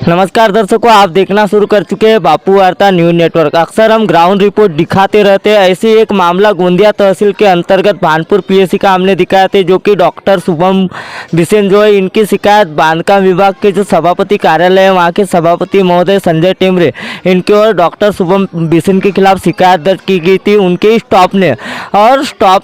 नमस्कार दर्शकों, आप देखना शुरू कर चुके हैं बापू वार्ता न्यूज़ नेटवर्क। अक्सर हम ग्राउंड रिपोर्ट दिखाते रहते हैं। ऐसे एक मामला गोंदिया तहसील के अंतर्गत भानपुर पीएससी का हमने दिखाया थे, जो कि डॉक्टर शुभम बिसेन जो है, इनकी शिकायत बांधकाम विभाग के जो सभापति कार्यालय है वहाँ के सभापति महोदय संजय टेमरे, इनके और डॉक्टर शुभम बिसेन के खिलाफ शिकायत दर्ज की गई थी उनके स्टाफ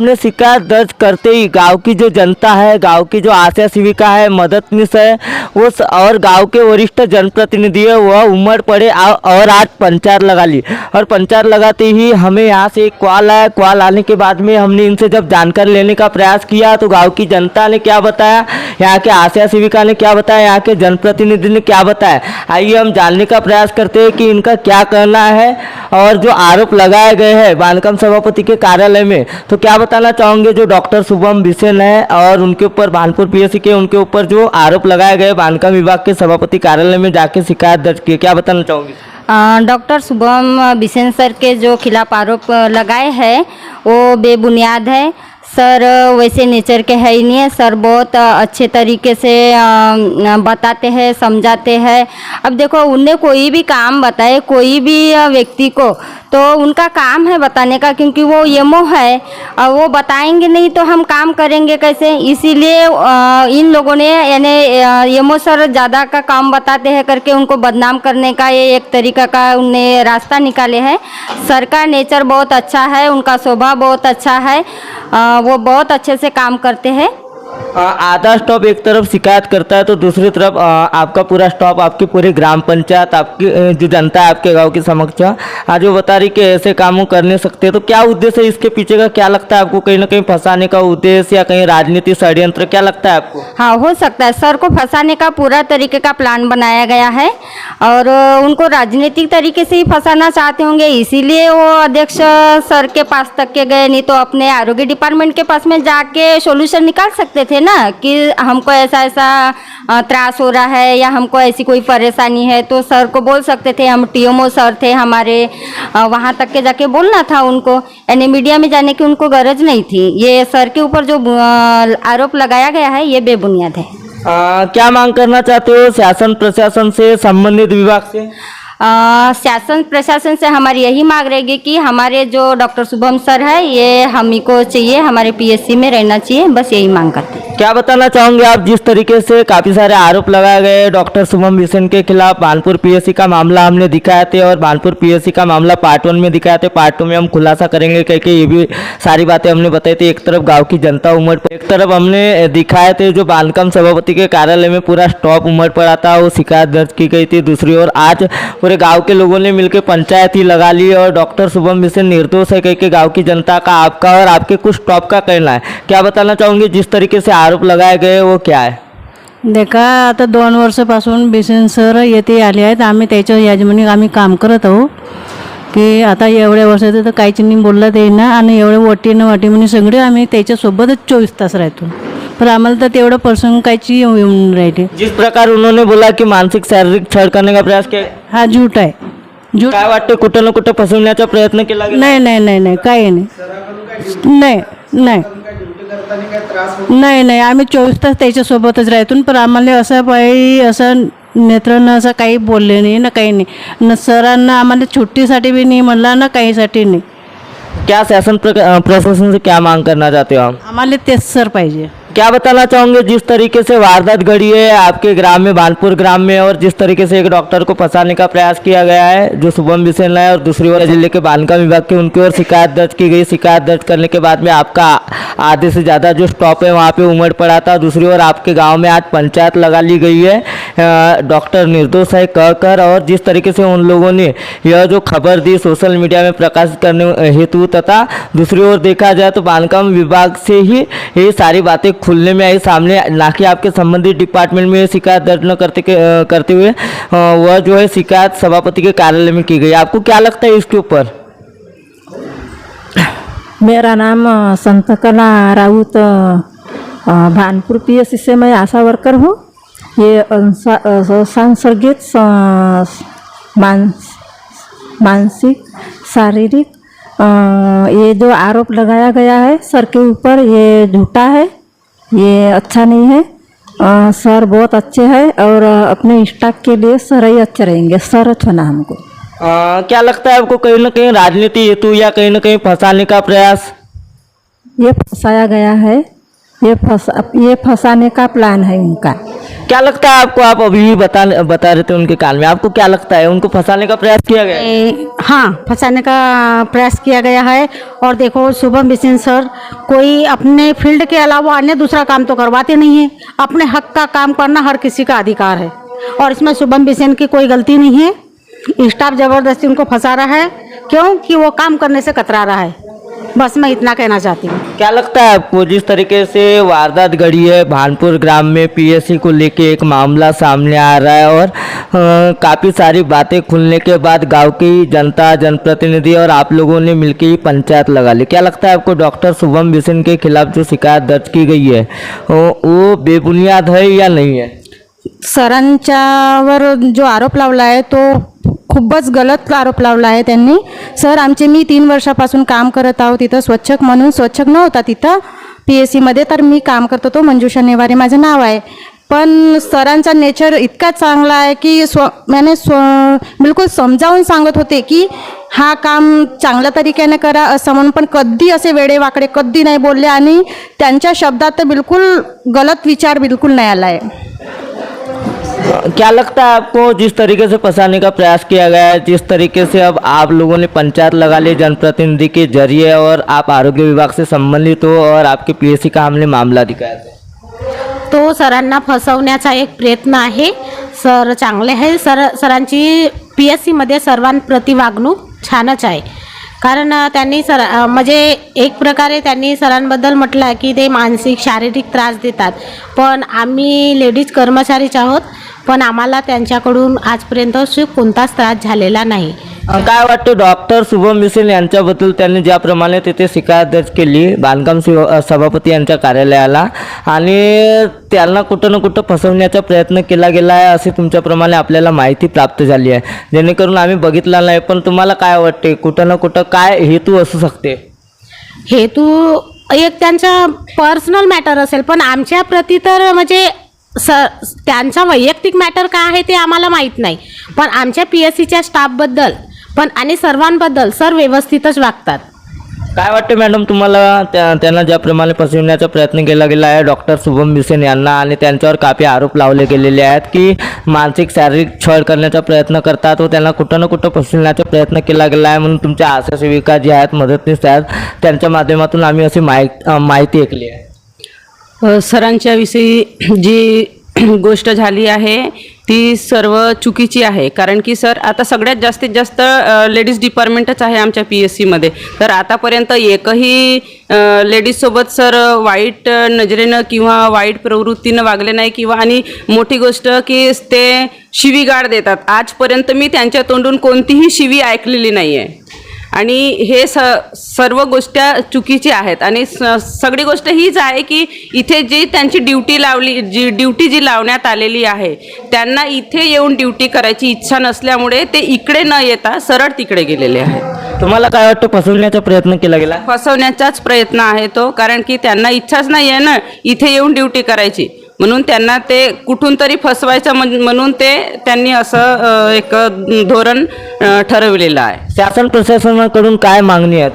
ने शिकायत दर्ज करते ही गाँव की जो जनता है, गाँव की जो आशा सेविका है, मददनीश है, वो और गाँव के वरिष्ठ जनप्रतिनिधि है, वह उमड़ पड़े और आज पंचायत लगा ली। और पंचायत लगाते ही हमें यहाँ से एक कॉल आया। कॉल आने के बाद में हमने इनसे जब जानकारी लेने का प्रयास किया तो गांव की जनता ने क्या बताया, यहाँ के आशा सेविका ने क्या बताया, यहाँ के जनप्रतिनिधि ने क्या बताया, आइए हम जानने का प्रयास करते हैं कि इनका क्या कहना है। और जो आरोप लगाए गए हैं बांधकाम सभापति के कार्यालय में, तो क्या बताना चाहोगे जो डॉक्टर शुभम बिसेन है और उनके ऊपर भानपुर पीएससी के उनके ऊपर जो आरोप लगाए गए बांधकाम विभाग के सभापति कार्यालय में जाके शिकायत दर्ज की, क्या बताना चाहोगे? डॉक्टर शुभम बिसेन सर के जो खिलाफ आरोप लगाए हैं वो बेबुनियाद है। सर वैसे नेचर के है ही नहीं है। सर बहुत अच्छे तरीके से बताते हैं, समझाते हैं। अब देखो, उन्हें कोई भी काम बताए कोई भी व्यक्ति को, तो उनका काम है बताने का, क्योंकि वो यमो है। वो बताएंगे नहीं तो हम काम करेंगे कैसे? इसीलिए इन लोगों ने यानी यमो सर ज़्यादा का काम बताते हैं करके उनको बदनाम करने का ये एक तरीका का उन्हें रास्ता निकाले हैं। सर का नेचर बहुत अच्छा है, उनका स्वभाव बहुत अच्छा है, वो बहुत अच्छे से काम करते हैं। आधा स्टॉप एक तरफ शिकायत करता है तो दूसरी तरफ आपका पूरा स्टॉप, आपकी पूरी ग्राम पंचायत, आपकी जो जनता है आपके गांव के समक्ष आज वो बता रही कि ऐसे कामों कर नहीं सकते। तो क्या उद्देश्य है इसके पीछे का, क्या लगता है आपको? कहीं ना कहीं फंसाने का उद्देश्य या कहीं राजनीतिक षड्यंत्र, क्या लगता है आपको? हाँ, हो सकता है। सर को फंसाने का पूरा तरीके का प्लान बनाया गया है और उनको राजनीतिक तरीके से ही फंसाना चाहते होंगे, इसीलिए वो अध्यक्ष सर के पास तक के गए। नहीं तो अपने आरोग्य डिपार्टमेंट के पास में जाके सोल्यूशन निकाल सकते थे ना, कि हमको ऐसा ऐसा त्रास हो रहा है या हमको ऐसी कोई परेशानी है, तो सर को बोल सकते थे। हम टीएमओ सर थे हमारे, वहाँ तक के जाके बोलना था उनको, यानी मीडिया में जाने की उनको गरज नहीं थी। ये सर के ऊपर जो आरोप लगाया गया है ये बेबुनियाद है। क्या मांग करना चाहते हो शासन प्रशासन से, संबंधित विभाग से? शासन प्रशासन से हमारी यही मांग रहेगी कि हमारे जो डॉक्टर शुभम सर है ये हम ही को चाहिए, हमारे पीएससी में रहना चाहिए, बस यही मांग करते हैं। क्या बताना चाहोगे आप, जिस तरीके से काफ़ी सारे आरोप लगाए गए डॉक्टर शुभम बिसेन के खिलाफ? भानपुर पीएससी का मामला हमने दिखाए थे और भानपुर पीएससी का मामला पार्ट 1 में दिखाए थे। पार्ट 2 में हम खुलासा करेंगे, क्योंकि ये भी सारी बातें हमने बताई थी। एक तरफ गाँव की जनता उमड़, एक तरफ हमने दिखाए थे जो बांधकाम सभापति के कार्यालय में पूरा स्टॉप उमड़ पड़ा था, वो शिकायत दर्ज की गई थी। दूसरी ओर आज पूरे गांव के लोगों ने मिलकर पंचायत ही लगा ली और डॉक्टर शुभम बिसेन निर्दोष है कह गांव की जनता का, आपका और आपके कुछ स्टॉप का कहना है। क्या बताना चाहोगे जिस तरीके से आरोप लगाए गए वो क्या आहे? देखा, आता 2 वर्षापासून बिसेन सर येथे आले आहेत. आम्ही त्याच्या याजमानी आम्ही काम करत आहोत की आता एवढ्या वर्षाचं तर काहीच नाही बोललं ते ना, आणि एवढे वाटी म्हणे सगळे आम्ही त्याच्यासोबतच 24 तास राहतो, पर आम्हाला तर तेवढं प्रसंग काहीच येऊन राहिले. जिस प्रकार उन्होंने बोला कि मानसिक शारीरिक छळ करने का प्रयास किया, हा झूठ आहे. झूठ काय वाटते, कुठं ना कुठं फसवण्याचा प्रयत्न केला गेला? नाही नाही नाही नाही, काही नाही नाही नाही नाही नाही, आम्ही 24 तास त्याच्यासोबतच राहतो, पण आम्हाला असं पाहिजे असं नेत्रांना असं काही बोलले नाही ना, काही नाही न. सरांना आम्हाला छुट्टीसाठी भी नाही म्हणला ना, काहीसाठी नाही. क्या शासन प्रशासन से क्या मांग करना चाहते हो आप? आम्हाला तेच सर पाहिजे. क्या बताना चाहोगे जिस तरीके से वारदात घड़ी है आपके ग्राम में, भानपुर ग्राम में, और जिस तरीके से एक डॉक्टर को फंसाने का प्रयास किया गया है जो शुभम बिसेन है, और दूसरी ओर जिले के बांधकाम विभाग के उनकी ओर शिकायत दर्ज की गई। शिकायत दर्ज करने के बाद में आपका आधे से ज़्यादा जो स्टॉप है वहाँ पे उमड़ पड़ा था। दूसरी ओर आपके गांव में आज पंचायत लगा ली गई है डॉक्टर निर्दोष है कहकर, और जिस तरीके से उन लोगों ने यह जो खबर दी सोशल मीडिया में प्रकाशित करने हेतु, तथा दूसरी ओर देखा जाए तो बांधकाम विभाग से ही ये सारी बातें खुलने में आई सामने, ना कि आपके संबंधित डिपार्टमेंट में शिकायत दर्ज न करते हुए वह जो है शिकायत सभापति के कार्यालय में की गई। आपको क्या लगता है इसके ऊपर? मेरा नाम संतकला राउत, भानपुर पीएससी से मैं आशा वर्कर हूँ। ये सांसर्गिक मानसिक शारीरिक ये जो आरोप लगाया गया है सर के ऊपर, ये झूठा है, ये अच्छा नहीं है। सर बहुत अच्छे हैं और अपने स्टाफ के लिए सर ही अच्छे रहेंगे, सर चुना हमको। क्या लगता है आपको कहीं ना कहीं राजनीति हेतु या कहीं ना कहीं फंसाने का प्रयास? ये फंसाया गया है, ये फंसाने का प्लान है उनका। क्या लगता है आपको? आप अभी भी बता रहे थे उनके कान में, आपको क्या लगता है उनको फंसाने का प्रयास किया गया है? हाँ, फंसाने का प्रयास किया गया है। और देखो, शुभम बिसेन सर कोई अपने फील्ड के अलावा अन्य दूसरा काम तो करवाते नहीं है। अपने हक का काम करना हर किसी का अधिकार है और इसमें शुभम बिसेन की कोई गलती नहीं है। स्टाफ जबरदस्ती उनको फंसा रहा है, क्योंकि वो काम करने से कतरा रहा है। बस मैं इतना कहना चाहती हूँ। क्या लगता है आपको जिस तरीके से वारदात घड़ी है भानपुर ग्राम में, पीएससी को लेके एक मामला सामने आ रहा है और काफ़ी सारी बातें खुलने के बाद गांव की जनता, जनप्रतिनिधि और आप लोगों ने मिलकर ही पंचायत लगा ली, क्या लगता है आपको डॉक्टर शुभम बिसेन के खिलाफ जो शिकायत दर्ज की गई है वो बेबुनियाद है या नहीं है? सरांच्यावर जो आरोप लावला आहे तो खूपच गलत आरोप लावला आहे त्यांनी. सर मी 3 वर्षापासून काम करत आहोत तिथं स्वच्छक म्हणून. स्वच्छक नव्हता तिथं PSCमध्ये, तर मी काम करत होतो. मंजुषा नेवारे माझं नाव आहे. पण सरांचा नेचर इतका चांगला आहे की बिलकुल समजावून सांगत होते की हा काम चांगल्या तरीक्याने करा असं म्हणून, पण कधी असे वेडेवाकडे कधी नाही बोलले आणि त्यांच्या शब्दात तर बिलकुल गलत विचार बिलकुल नाही आला आहे. क्या लगता है आपको जिस तरीके से फंसाने का प्रयास किया गया है, जिस तरीके से अब आप लोगों ने पंचायत लगा ली जनप्रतिनिधि के जरिए और आप आरोग्य विभाग से संबंधित हो और आपके PSC का हमने मामला दिखाया था, तो सरांना फसवण्याचा एक प्रयत्न आहे. सर चांगले आहे. सरांची PSCमध्ये सर्वांप्रती वागणूक छानच आहे. कारण त्यांनी म्हणजे एक प्रकारे त्यांनी सरांबद्दल म्हटलं की ते मानसिक शारीरिक त्रास देतात, पण आम्ही लेडीज कर्मचारीच आहोत, पण आम्हाला त्यांच्याकडून आजपर्यंत कोणताच त्रास झालेला नाही. काय वाटतं डॉक्टर शुभम बिसेन यांच्याबद्दल त्यांनी ज्याप्रमाणे तिथे शिकायत दर्ज केली बांधकाम सभापती यांच्या कार्यालयाला आणि त्यांना कुठं ना कुठं फसवण्याचा प्रयत्न केला गेला आहे अशी तुमच्याप्रमाणे आपल्याला माहिती प्राप्त झाली आहे, जेणेकरून आम्ही बघितला नाही, पण तुम्हाला काय वाटते कुठं ना कुठं काय हेतू असू शकते? हेतू एक त्यांचा पर्सनल मॅटर असेल, पण आमच्या प्रती तर म्हणजे त्यांचा वैयक्तिक मॅटर काय आहे ते आम्हाला माहीत नाही, पण आमच्या PSCच्या स्टाफबद्दल पण आणि सर्वांबद्दल सर व्यवस्थितच वागतात. काय वाटते मॅडम तुम्हाला त्यांना ज्याप्रमाणे फसवण्याचा प्रयत्न केला गेला आहे डॉक्टर शुभम बिसेन यांना आणि त्यांच्यावर काफी आरोप लावले गेलेले आहेत की मानसिक शारीरिक छळ करण्याचा प्रयत्न करतात व त्यांना कुठं ना कुठं फसवण्याचा प्रयत्न केला गेला आहे, म्हणून तुमच्या आशा सेविका जी आहेत, मदतनीस आहेत, त्यांच्या माध्यमातून आम्ही अशी माहिती ऐकली आहे. सरांच्या विषयी जी गोष्ट झाली आहे ती सर्व चुकीची आहे. कारण की सर आता सगळ्यात जास्तीत जास्त लेडीज डिपार्टमेंटच आहे आमच्या PSCमध्ये. तर आतापर्यंत एकही लेडीजसोबत सर वाईट नजरेनं किंवा वाईट प्रवृत्तीनं वागले नाही किंवा आणि मोठी गोष्ट की ते शिवीगाळ देतात. आजपर्यंत मी त्यांच्या तोंडून कोणतीही शिवी ऐकलेली नाही आहे आणि हे सर्व गोष्टी चुकीची आहेत. आणि सगळी गोष्ट हीच आहे की इथे जी त्यांची ड्युटी जी लावण्यात आलेली आहे त्यांना इथे येऊन ड्युटी करायची इच्छा नसल्यामुळे ते इकडे न येता सरळ तिकडे गेलेले आहेत. तुम्हाला काय वाटतं फसवण्याचा प्रयत्न केला गेला? फसवण्याचाच प्रयत्न आहे तो, कारण की त्यांना इच्छाच नाही आहे ना इथे येऊन ड्युटी करायची, म्हणून त्यांना ते कुठून तरी फसवायचं म्हणून त्यांनी असं एक धोरण ठरवलेलं आहे. शासन प्रशासनाकडून काय मागणी आहे?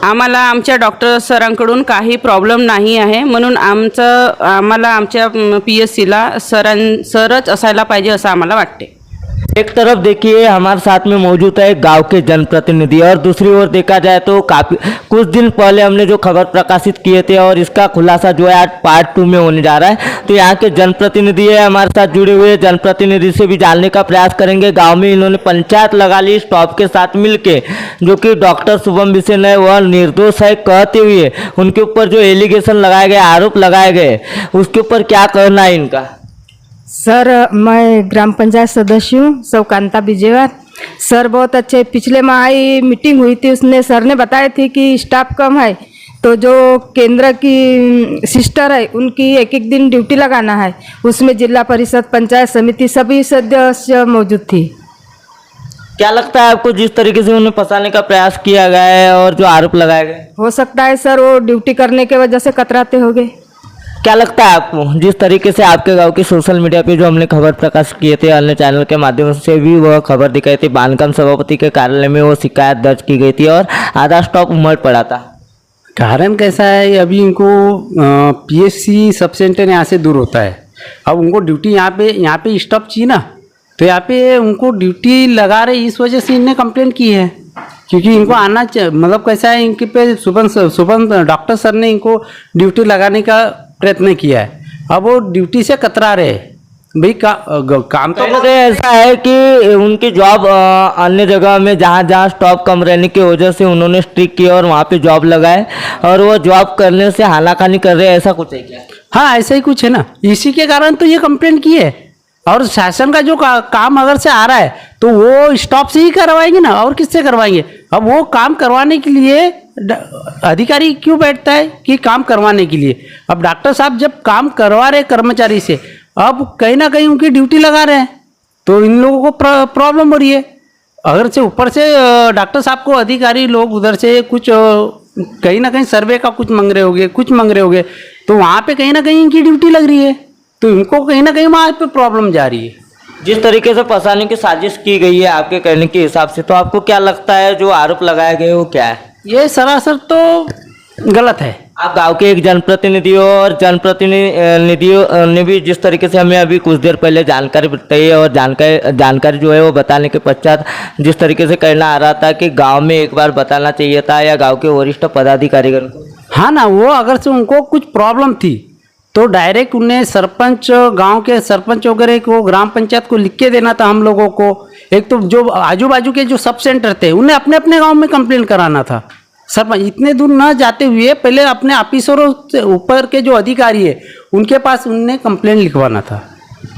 आम्हाला आमच्या डॉक्टर सरांकडून काही प्रॉब्लेम नाही आहे, म्हणून आम्हाला आमच्या PSCला सरच असायला पाहिजे असं आम्हाला वाटते. एक तरफ देखिए हमारे साथ में मौजूद है गांव के जनप्रतिनिधि और दूसरी ओर देखा जाए तो काफ़ी कुछ दिन पहले हमने जो खबर प्रकाशित किए थे और इसका खुलासा जो है आज पार्ट 2 में होने जा रहा है. तो यहाँ के जनप्रतिनिधि है हमारे साथ जुड़े हुए, जनप्रतिनिधि से भी जानने का प्रयास करेंगे. गांव में इन्होंने पंचायत लगा ली स्टाफ के साथ मिलके, जो कि डॉक्टर शुभम बिसेन है वह निर्दोष है कहते हुए उनके ऊपर जो एलिगेशन लगाए गए, आरोप लगाए गए, उसके ऊपर क्या कहना है इनका? सर मैं ग्राम पंचायत सदस्य हूँ सौकांता बिजेवार. सर बहुत अच्छे. पिछले माह ही मीटिंग हुई थी, उसने सर ने बताया थी कि स्टाफ कम है तो जो केंद्र की सिस्टर है उनकी एक दिन ड्यूटी लगाना है. उसमें जिला परिषद, पंचायत समिति सभी सदस्य मौजूद थी. क्या लगता है आपको जिस तरीके से उन्हें फंसाने का प्रयास किया गया है और जो आरोप लगाए गए? हो सकता है सर वो ड्यूटी करने के वजह से कतराते होंगे. क्या लगता है आपको, जिस तरीके से आपके गांव की सोशल मीडिया पे जो हमने खबर प्रकाश किए थे, अन्य चैनल के माध्यम से भी वह खबर दिखाई थी, बांधकाम सभापति के कार्यालय में वो शिकायत दर्ज की गई थी और आधा स्टॉक उमड़ पड़ा था। कारण कैसा है, अभी इनको पीएससी सब सेंटर यहाँ से दूर होता है। अब उनको ड्यूटी यहाँ पे स्टॉप चाहिए ना, तो यहाँ पे उनको ड्यूटी लगा रहे, इस वजह से इनने कंप्लेंट की है। क्योंकि इनको आना मतलब कैसा है, इनके पे सुबह डॉक्टर सर ने इनको ड्यूटी लगाने का प्रयत्न किया है। अब वो ड्यूटी से कतरा रहे भाई, काम तो तो ऐसा है कि उनकी जॉब अन्य जगह में जहाँ स्टॉप कम रहने की वजह से उन्होंने स्ट्रिक किया और वहाँ पे जॉब लगाए और वो जॉब करने से हानाकानी कर रहे हैं, ऐसा कुछ है क्या? हाँ, ऐसा ही कुछ है ना, इसी के कारण तो ये कंप्लेंट की है। और शासन का जो काम अगर से आ रहा है तो वो स्टॉप से ही करवाएंगे ना, और किससे करवाएंगे? अब वो काम करवाने के लिए अधिकारी क्यों बैठता है कि काम करवाने के लिए। अब डॉक्टर साहब जब काम करवा रहे कर्मचारी से, अब कहीं ना कहीं उनकी ड्यूटी लगा रहे हैं, तो इन लोगों को प्रॉब्लम हो रही है। अगर से ऊपर से डॉक्टर साहब को अधिकारी लोग उधर से कुछ कहीं ना कहीं सर्वे का कुछ मांग रहे होंगे, तो वहाँ पे कहीं ना कहीं इनकी ड्यूटी लग रही है, तो इनको कहीं ना कहीं वहाँ पे प्रॉब्लम जा रही है। जिस तरीके से फंसाने की साजिश की गई है आपके कहने के हिसाब से, तो आपको क्या लगता है जो आरोप लगाए गए वो क्या है? ये सरासर तो गलत है। आप गांव के एक जनप्रतिनिधि हो और जनप्रतिनिधियों ने भी जिस तरीके से हमें अभी कुछ देर पहले जानकारी बताई है और जानकारी जो है वो बताने के पश्चात जिस तरीके से कहना आ रहा था कि गांव में एक बार बताना चाहिए था या गांव के वरिष्ठ पदाधिकारीगण को। हाँ ना, वो अगर से उनको कुछ प्रॉब्लम थी तो डायरेक्ट उन्हें सरपंच, गांव के सरपंच वगैरह को, ग्राम पंचायत को लिख के देना था हम लोगों को। एक तो जो आजू बाजू के जो सब सेंटर थे उन्हें अपने अपने गांव में कंप्लेंट कराना था। सरपंच इतने दूर न जाते हुए पहले अपने ऑफिसरों से ऊपर के जो अधिकारी है उनके पास उन्हें कंप्लेंट लिखवाना था।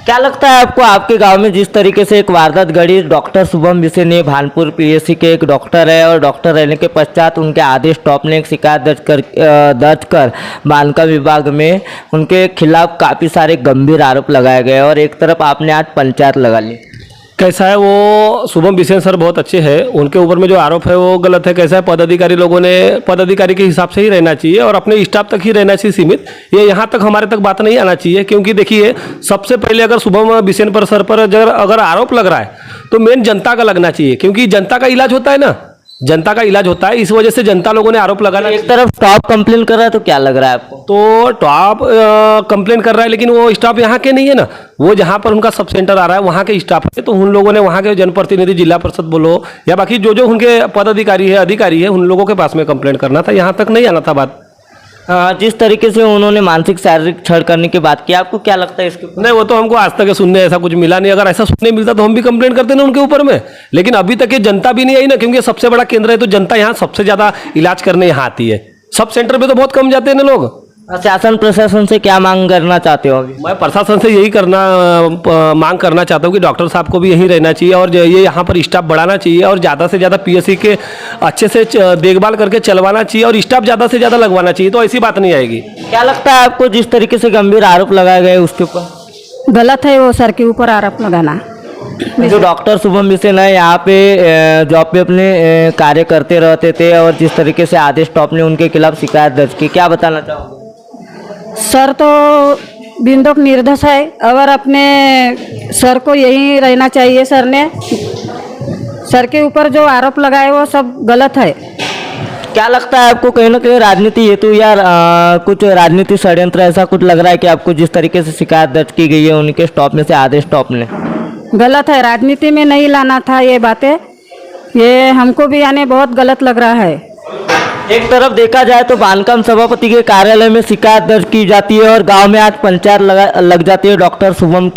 क्या लगता है आपको, आपके गांव में जिस तरीके से एक वारदात घड़ी, डॉक्टर शुभम बिसेन ये भानपुर पीएससी के एक डॉक्टर है और डॉक्टर रहने के पश्चात उनके आदेश स्टॉप ने एक शिकायत दर्ज कर बांधकाम विभाग में उनके खिलाफ काफ़ी सारे गंभीर आरोप लगाए गए और एक तरफ आपने आज पंचायत लगा ली। कैसा है, वो शुभम बिसेन सर बहुत अच्छे हैं, उनके ऊपर में जो आरोप है वो गलत है। कैसा है, पदाधिकारी लोगों ने पदाधिकारी के हिसाब से ही रहना चाहिए और अपने स्टाफ तक ही रहना चाहिए सीमित। ये यहाँ तक हमारे तक बात नहीं आना चाहिए, क्योंकि देखिए सबसे पहले अगर शुभम बिसेन पर सर पर अगर आरोप लग रहा है तो मेन जनता का लगना चाहिए, क्योंकि जनता का इलाज होता है ना, जनता का इलाज होता है। इस वजह से जनता लोगों ने आरोप लगाना। एक तरफ स्टॉप कंप्लेन कर रहा है तो क्या लग रहा है आपको? तो टॉप कंप्लेन कर रहा है, लेकिन वो स्टाफ यहाँ के नहीं है ना, वो जहाँ पर उनका सब सेंटर आ रहा है वहाँ के स्टाफ है। तो उन लोगों ने वहाँ के जनप्रतिनिधि, जिला परिषद बोलो या बाकी जो उनके पदाधिकारी है, अधिकारी है, उन लोगों के पास में कंप्लेंट करना था, यहाँ तक नहीं आना था बात। जिस तरीके से उन्होंने मानसिक शारीरिक छळ करने की बात की, आपको क्या लगता है इसके ऊपर? नहीं, वो तो हमको आज तक सुनने ऐसा कुछ मिला नहीं। अगर ऐसा सुनने मिलता तो हम भी कंप्लेंट करते ना उनके ऊपर में, लेकिन अभी तक ये जनता भी नहीं आई ना, क्योंकि सबसे बड़ा केंद्र है तो जनता यहाँ सबसे ज़्यादा इलाज करने यहाँ आती है। सब सेंटर पे तो बहुत कम जाते हैं ना लोग। शासन प्रशासन से क्या मांग करना चाहते हो अभी? मैं प्रशासन से यही मांग करना चाहता हूँ कि डॉक्टर साहब को भी यहीं रहना चाहिए और ये यहाँ पर स्टाफ बढ़ाना चाहिए और ज़्यादा से ज़्यादा पीएससी के अच्छे से देखभाल करके चलवाना चाहिए और स्टाफ ज़्यादा से ज़्यादा लगवाना चाहिए, तो ऐसी बात नहीं आएगी। क्या लगता है आपको, जिस तरीके से गंभीर आरोप लगाए गए उसके ऊपर? गलत है वो सर के ऊपर आरोप लगाना। जो डॉक्टर शुभम बिसेन है यहाँ पे जॉब पे अपने कार्य करते रहते थे और जिस तरीके से आदेश स्टॉप ने उनके खिलाफ शिकायत दर्ज की, क्या बताना चाहोगे? सर तो बिंदुक निर्दोष है, अगर अपने सर को यहीं रहना चाहिए। सर ने सर के ऊपर जो आरोप लगाए वो सब गलत है। क्या लगता है आपको, कहीं ना कहीं राजनीति हेतु या कुछ राजनीति षड्यंत्र ऐसा कुछ लग रहा है कि आपको जिस तरीके से शिकायत दर्ज की गई है उनके स्टॉप में से आदेश स्टॉप ने? गलत है, राजनीति में नहीं लाना था ये बातें, ये हमको भी यानी बहुत गलत लग रहा है। एक तरफ देखा जाए तो बांधकाम सभापति के कार्यालय में शिकायत दर्ज की जाती है और गांव में आज पंचायत लग जाती है डॉक्टर शुभम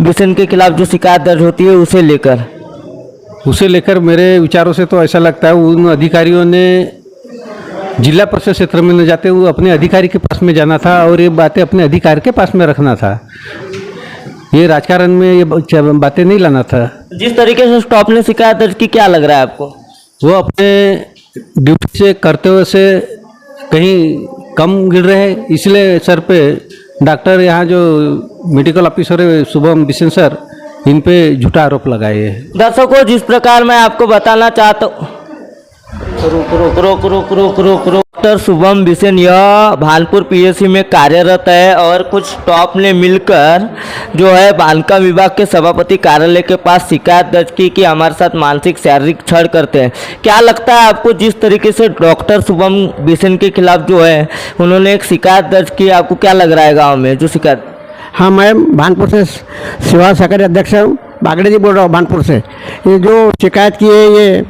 बिसेन के खिलाफ जो शिकायत दर्ज होती है उसे लेकर मेरे विचारों से तो ऐसा लगता है उन अधिकारियों ने जिला परिषद क्षेत्र में न जाते हुए अपने अधिकारी के पास में जाना था और ये बातें अपने अधिकारी के पास में रखना था। ये राजकारण में ये बातें नहीं लाना था। जिस तरीके से स्टॉप ने शिकायत दर्ज की, क्या लग रहा है आपको? वो अपने ड्यूटी से करते हुए से कहीं कम गिर रहे हैं, इसलिए सर पे डॉक्टर यहाँ जो मेडिकल ऑफिसर है शुभम बिसेन सर, इन पे झूठा आरोप लगाए हैं। दर्शकों, जिस प्रकार मैं आपको बताना चाहता हूँ, रुक डॉक्टर शुभम बिसेन यह भानपुर पीएससी में कार्यरत है और कुछ स्टाफ ने मिलकर जो है बांधकाम विभाग के सभापति कार्यालय के पास शिकायत दर्ज की कि हमारे साथ मानसिक शारीरिक छळ करते हैं। क्या लगता है आपको, जिस तरीके से डॉक्टर शुभम बिसेन के खिलाफ जो है उन्होंने एक शिकायत दर्ज की, आपको क्या लग रहा है गाँव में जो शिकायत? हाँ, मैं भानपुर से सेवा सहकारी अध्यक्ष हूँ, बागड़े जी बोल रहा हूँ भानपुर से। ये जो शिकायत की है ये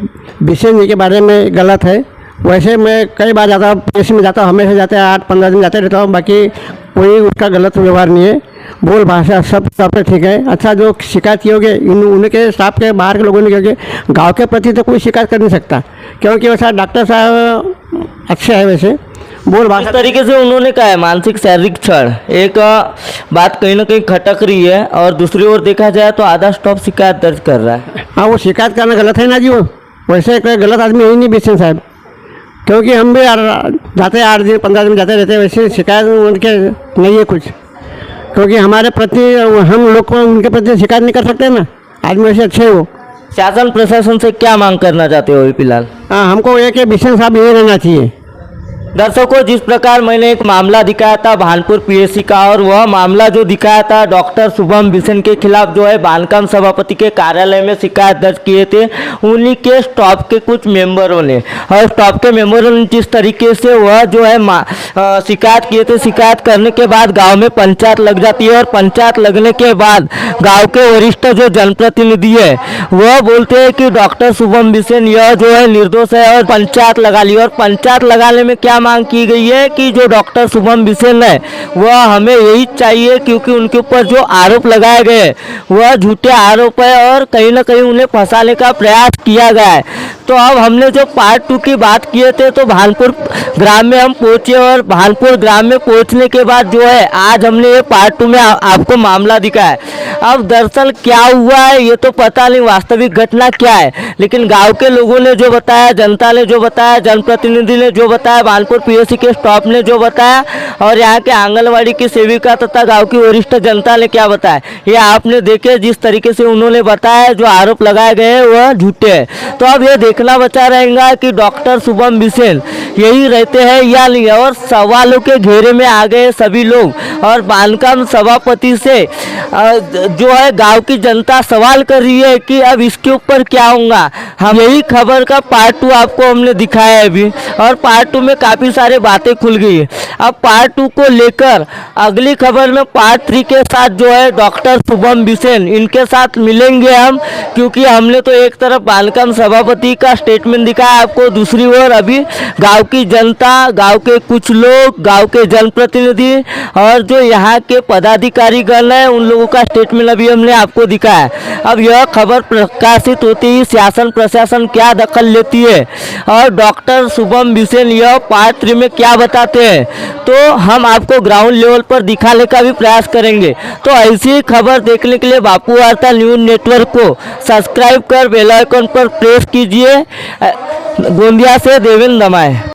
बिसेन जी के बारे में गलत है। वैसे मैं कई बार जाता हूँ, पीएससी में जाता हूँ, हमेशा जाते हैं, 8-15 दिन जाते रहता हूँ, बाकी कोई उसका गलत व्यवहार नहीं है। बोल भाषा सब पे ठीक है। अच्छा, जो शिकायत की होगी उनके स्टाफ के बाहर के लोगों ने की होगी, गाँव के प्रति तो कोई शिकायत कर नहीं सकता, क्योंकि वैसा डॉक्टर साहब अच्छे हैं। वैसे बोल भाषा इस तरीके से उन्होंने कहा है मानसिक शारीरिक छळ, एक बात कहीं ना कहीं खटक रही है और दूसरी ओर देखा जाए तो आधा स्टाफ शिकायत दर्ज कर रहा है। हाँ, वो शिकायत करना गलत है ना जी। वो वैसे कोई गलत आदमी है ही नहीं बिसेन साहब, क्योंकि हम भी जाते हैं 8 दिन 15 दिन जाते रहते हैं। वैसे शिकायत उनके नहीं है कुछ, क्योंकि हमारे प्रति हम लोग को उनके प्रति शिकायत नहीं कर सकते ना, आदमी वैसे अच्छे हो। शासन प्रशासन से क्या मांग करना चाहते हो अभी फिलहाल? हाँ, हमको एक बिसेन साहब यही रहना चाहिए। दर्शकों, जिस प्रकार मैंने एक मामला दिखाया था भानपुर पीएससी का, और वह मामला जो दिखाया था डॉक्टर शुभम बिसेन के खिलाफ जो है बांधकाम सभापति के कार्यालय में शिकायत दर्ज किए थे उन्हीं के स्टाफ के कुछ मेंबरों ने, और स्टाफ के मेंबरों ने जिस तरीके से वह जो है शिकायत किए थे, शिकायत करने के बाद गांव में पंचायत लग जाती है और पंचायत लगने के बाद गाँव के वरिष्ठ जो जनप्रतिनिधि है वह बोलते हैं कि डॉक्टर शुभम बिसेन यह जो है निर्दोष है और पंचायत लगा ली। और पंचायत लगाने में क्या मांग की गई है कि जो डॉक्टर शुभम बिसेन है वह हमें यही चाहिए, क्योंकि उनके ऊपर जो आरोप लगाए गए वह झूठे आरोप है और कहीं ना कहीं उन्हें फंसाने का प्रयास किया गया है। तो अब हमने जो पार्ट 2 की बात किए थे तो भानपुर ग्राम में हम पहुंचे और भानपुर ग्राम में पहुंचने के बाद जो है आज हमने ये पार्ट 2 में आपको मामला दिखाया। अब दरअसल क्या हुआ है ये तो पता नहीं, वास्तविक घटना क्या है, लेकिन गांव के लोगों ने जो बताया, जनता ने जो बताया, जनप्रतिनिधि ने जो बताया, भानपुर पीएससी के स्टाफ ने जो बताया और यहाँ के आंगनवाड़ी की सेविका तथा गांव की वरिष्ठ जनता ने क्या बताया, ये आपने देखे। जिस तरीके से उन्होंने बताया जो आरोप लगाए गए वह झूठे हैं। तो अब ये देखना बचा रहेगा कि डॉक्टर शुभम बिसेन यही रहते हैं या नहीं। और सवालों के घेरे में आ गए सभी लोग और बांधकाम सभापति से जो है गांव की जनता सवाल कर रही है कि अब इसके ऊपर क्या होगा। हम यही खबर का पार्ट 2 आपको हमने दिखाया है अभी, और पार्ट 2 में काफ़ी सारे बातें खुल गई है। अब पार्ट 2 को लेकर अगली खबर में पार्ट 3 के साथ जो है डॉक्टर शुभम बिसेन इनके साथ मिलेंगे हम, क्योंकि हमने तो एक तरफ बांधकाम सभापति का स्टेटमेंट दिखाया आपको, दूसरी ओर अभी गांव की जनता, गांव के कुछ लोग, गांव के जनप्रतिनिधि और जो यहाँ के पदाधिकारी गण हैं उन लोगों का स्टेटमेंट अभी हमने आपको दिखाया। अब यह खबर प्रकाशित होती ही शासन प्रशासन क्या दखल लेती है और डॉक्टर शुभम बिसेन यह पार्ट 3 में क्या बताते हैं तो हम आपको ग्राउंड लेवल पर दिखाने का भी प्रयास करेंगे। तो ऐसी खबर देखने के लिए बापू वार्ता न्यूज़ नेटवर्क को सब्सक्राइब कर बेल आइकन पर प्रेस कीजिए। गोंदिया से देवेंद्र दमाए।